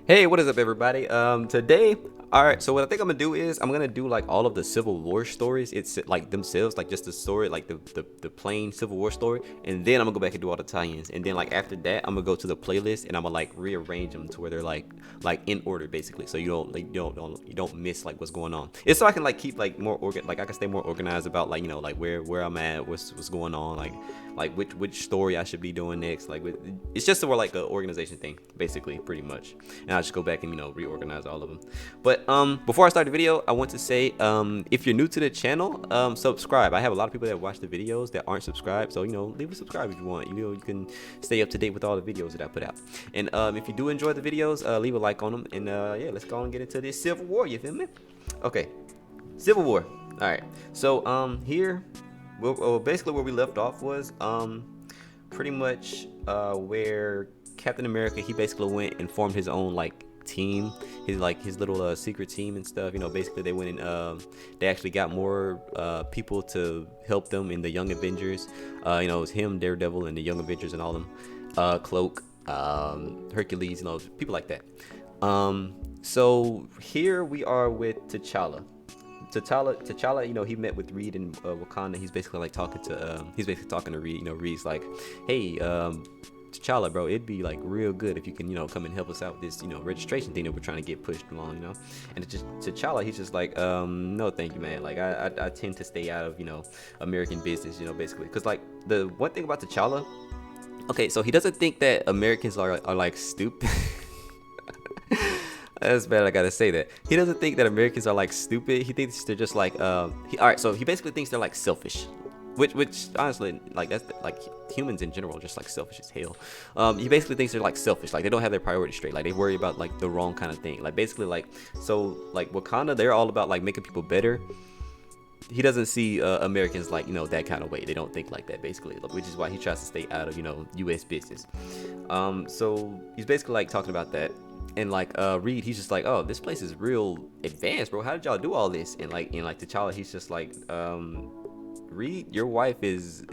Hey, what is up, everybody? Today, all right. So what I think I'm gonna do is I'm gonna do like all of the Civil War stories. It's like themselves, like just the story, like the plain Civil War story, and then I'm gonna go back and do all the tie-ins. And then like after that, I'm gonna go to the playlist and I'm gonna like rearrange them to where they're like in order basically, so you don't miss like what's going on. It's so I can like keep like more like I can stay more organized about like like where I'm at, what's going on, like which story I should be doing next. It's just more like a organization thing, basically, pretty much. And I'll just go back and reorganize all of them. But before I start the video, I want to say if you're new to the channel, subscribe. I have a lot of people that watch the videos that aren't subscribed, so leave a subscribe if you want. You can stay up to date with all the videos that I put out. And if you do enjoy the videos, leave a like on them. And yeah, let's go and get into this Civil War. You feel me? Okay, Civil War. All right. So here, well, basically where we left off was pretty much where Captain America, he basically went and formed his own like team, his little secret team and stuff. Basically they went and they actually got more people to help them in the Young Avengers. It was him, Daredevil, and the Young Avengers and all of them. Cloak, Hercules, people like that. So here we are with T'Challa. T'Challa, he met with Reed in Wakanda. He's basically like talking to Reed. Reed's like, hey, T'Challa, bro, it'd be like real good if you can, come and help us out with this, registration thing that we're trying to get pushed along, And it's just T'Challa, he's just like, no, thank you, man. Like, I tend to stay out of, American business, basically, because like the one thing about T'Challa, okay, so he doesn't think that Americans are like stupid. That's bad. I gotta say that he doesn't think that Americans are like stupid. He thinks they're just like all right. So he basically thinks they're like selfish, which honestly, like that's like humans in general, just like selfish as hell. He basically thinks they're like selfish, like they don't have their priorities straight, like they worry about like the wrong kind of thing. Like basically, like so, like Wakanda, they're all about like making people better. He doesn't see Americans like that kind of way. They don't think like that basically, which is why he tries to stay out of U.S. business. So he's basically like talking about that. And like Reed, he's just like, oh, this place is real advanced, bro. How did y'all do all this? And like T'Challa, he's just like, Reed, your wife is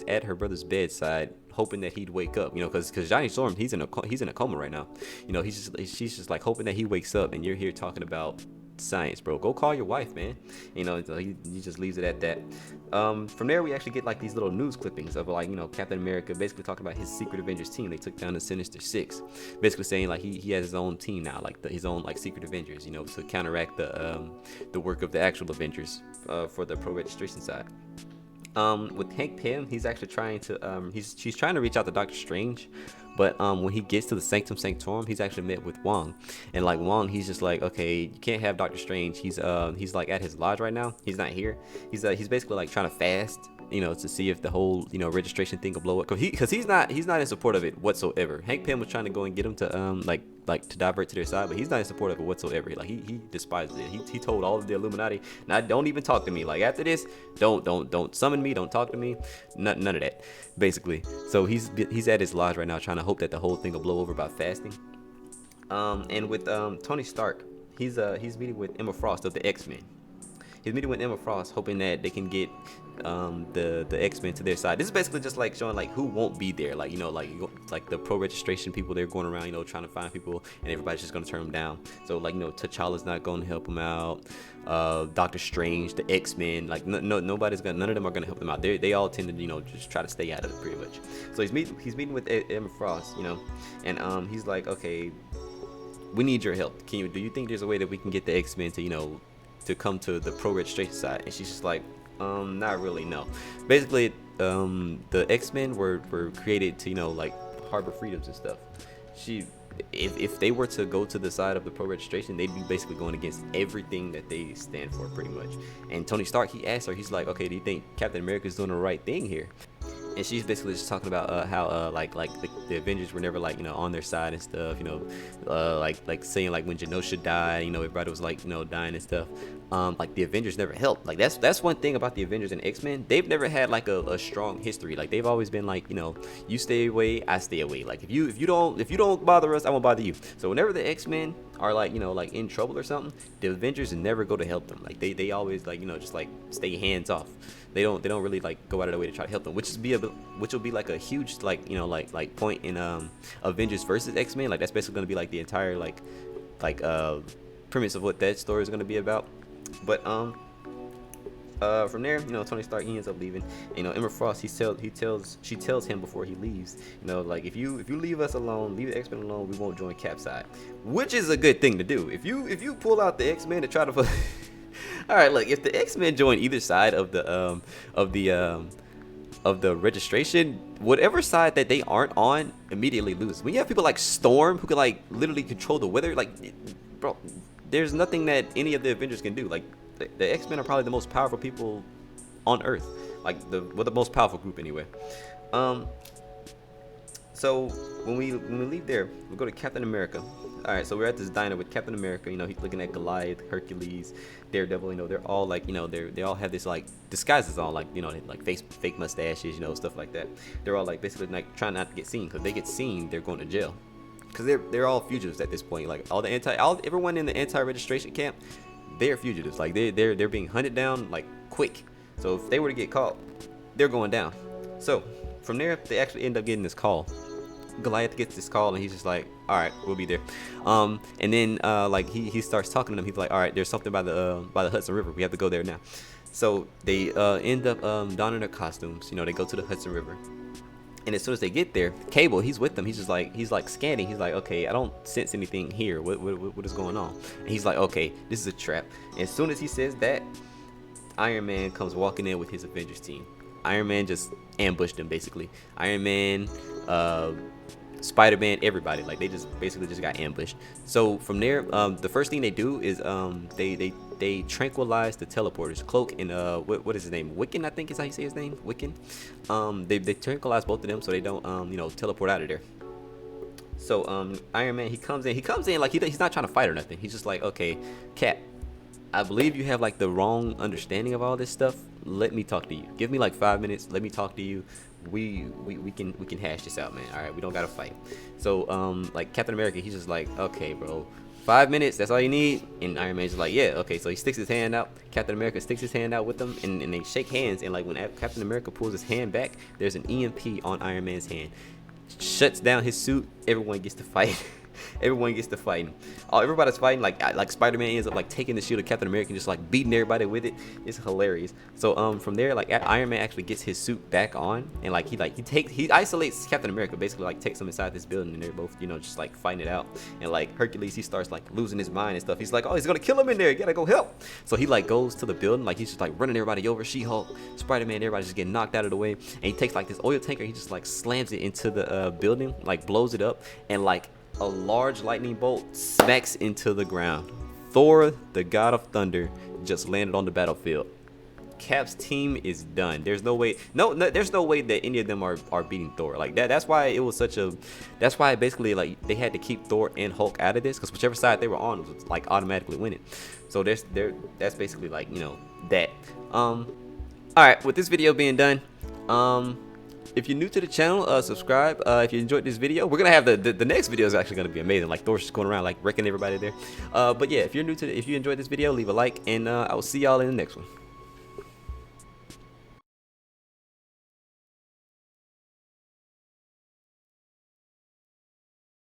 at her brother's bedside, hoping that he'd wake up, because Johnny Storm, he's in a coma right now. She's just like hoping that he wakes up, and you're here talking about science, bro. Go call your wife, man. So he just leaves it at that. From there we actually get like these little news clippings of like Captain America basically talking about his Secret Avengers team. They took down the Sinister Six, basically saying like he has his own team now, like his own like Secret Avengers, to counteract the work of the actual Avengers for the pro registration side. With Hank Pym, he's actually trying to she's trying to reach out to Doctor Strange, but when he gets to the Sanctum Sanctorum, he's actually met with Wong, and like Wong, he's just like, okay, you can't have Doctor Strange. He's like at his lodge right now. He's not here. He's basically like trying to fast, to see if the whole registration thing will blow up. Cause he's not in support of it whatsoever. Hank Pym was trying to go and get him to like to divert to their side, but he's not in support of it whatsoever. Like he despises it. He told all of the Illuminati, now don't even talk to me. Like after this, don't summon me, don't talk to me, none of that, basically. So he's at his lodge right now trying to hope that the whole thing will blow over by fasting. And with Tony Stark, he's meeting with Emma Frost of the X-Men. He's meeting with Emma Frost, hoping that they can get the X-Men to their side. This is basically just like showing like who won't be there, like like the pro registration people. They're going around trying to find people, and everybody's just gonna turn them down. So like T'Challa's not going to help them out. Doctor Strange, the X-Men, like none of them are gonna help them out. They all tend to just try to stay out of it pretty much. So he's meeting with Emma Frost, and he's like, okay, we need your help. Do you think there's a way that we can get the X-Men to come to the pro registration side? And she's just like, not really, no. Basically, the X-Men were created to like harbor freedoms and stuff. If they were to go to the side of the pro registration, they'd be basically going against everything that they stand for, pretty much. And Tony Stark, he asked her, he's like, okay, do you think Captain America's doing the right thing here? And she's basically just talking about how like the Avengers were never like on their side and stuff, like saying like when Genosha died, everybody was like dying and stuff. Like the Avengers never helped. Like that's one thing about the Avengers and X-Men. They've never had like a strong history. Like they've always been like you stay away, I stay away. Like if you don't bother us, I won't bother you. So whenever the X-Men are like, you know, like in trouble or something, the Avengers never go to help them. Like they always like, you know, just like stay hands off. They don't really like go out of their way to try to help them, which will be like a huge like, you know, like point in Avengers versus X-Men. Like that's basically gonna be like the entire like premise of what that story is gonna be about. But from there, you know, Tony Stark, he ends up leaving. You know, Emma Frost, she tells him before he leaves, you know, like if you leave us alone, leave the X-Men alone, we won't join Cap's side, which is a good thing to do. If you pull out the X-Men to try to all right, look, if the X-Men join either side of the registration, whatever side that they aren't on immediately loses. When you have people like Storm who can like literally control the weather, like, bro, there's nothing that any of the Avengers can do. Like the X-Men are probably the most powerful people on Earth, like the most powerful group anyway. So when we leave there, we go to Captain America. All right, so we're at this diner with Captain America. You know, he's looking at Goliath, Hercules, Daredevil. You know, they're all like, you know, they all have this like disguises on, like, you know, like fake mustaches, you know, stuff like that. They're all like basically like trying not to get seen, because they get seen, they're going to jail. Because they're all fugitives at this point. Like everyone in the anti-registration camp, they're fugitives. Like they're being hunted down like quick. So if they were to get caught, they're going down. So from there, they actually end up getting this call. Goliath gets this call and he's just like, all right, we'll be there. And then like he starts talking to them. He's like, all right, there's something by the Hudson River. We have to go there now. So they end up donning their costumes. You know, they go to the Hudson River. And as soon as they get there, Cable, he's with them. He's like scanning. He's like, okay, I don't sense anything here. What is going on? And he's like, okay, this is a trap. And as soon as he says that, Iron Man comes walking in with his Avengers team. Iron Man just ambushed him basically. Iron Man, Spider-Man, everybody, like they just basically just got ambushed. So from there, the first thing they do is they tranquilize the teleporters, Cloak and what is his name, Wiccan, I think is how you say his name, Wiccan. They tranquilize both of them so they don't you know, teleport out of there. So Iron Man, he comes in like he's not trying to fight or nothing. He's just like, okay, Cap, I believe you have like the wrong understanding of all this stuff. Let me talk to you. Give me like 5 minutes. Let me talk to you. We can hash this out, man. All right, we don't gotta fight. So like Captain America, he's just like, okay, bro, 5 minutes, that's all you need. And Iron Man's just like, yeah, okay. So he sticks his hand out. Captain America sticks his hand out with them, and they shake hands. And like when Captain America pulls his hand back, there's an EMP on Iron Man's hand. Shuts down his suit. Everyone gets to fight. Everyone gets to fighting. Everybody's fighting. Like Spider-Man ends up like taking the shield of Captain America and just like beating everybody with it. It's hilarious. So from there, like Iron Man actually gets his suit back on, and like he isolates Captain America, basically like takes him inside this building, and they're both, you know, just like fighting it out. And like Hercules, he starts like losing his mind and stuff. He's like, oh, he's gonna kill him in there. You gotta go help. So he like goes to the building, like he's just like running everybody over. She-Hulk, Spider-Man, everybody's just getting knocked out of the way. And he takes like this oil tanker, he just like slams it into the building, like blows it up, and like a large lightning bolt smacks into the ground. Thor, the god of thunder, just landed on the battlefield. Cap's team is done. There's no way, there's no way that any of them are beating Thor. Like that's why it was that's why basically like they had to keep Thor and Hulk out of this, because whichever side they were on was like automatically winning. So that's basically like, you know, that. All right, with this video being done, if you're new to the channel, subscribe. If you enjoyed this video, we're gonna have the next video is actually gonna be amazing. Like Thor's just going around like wrecking everybody there. But yeah, if you enjoyed this video, leave a like, and I will see y'all in the next one.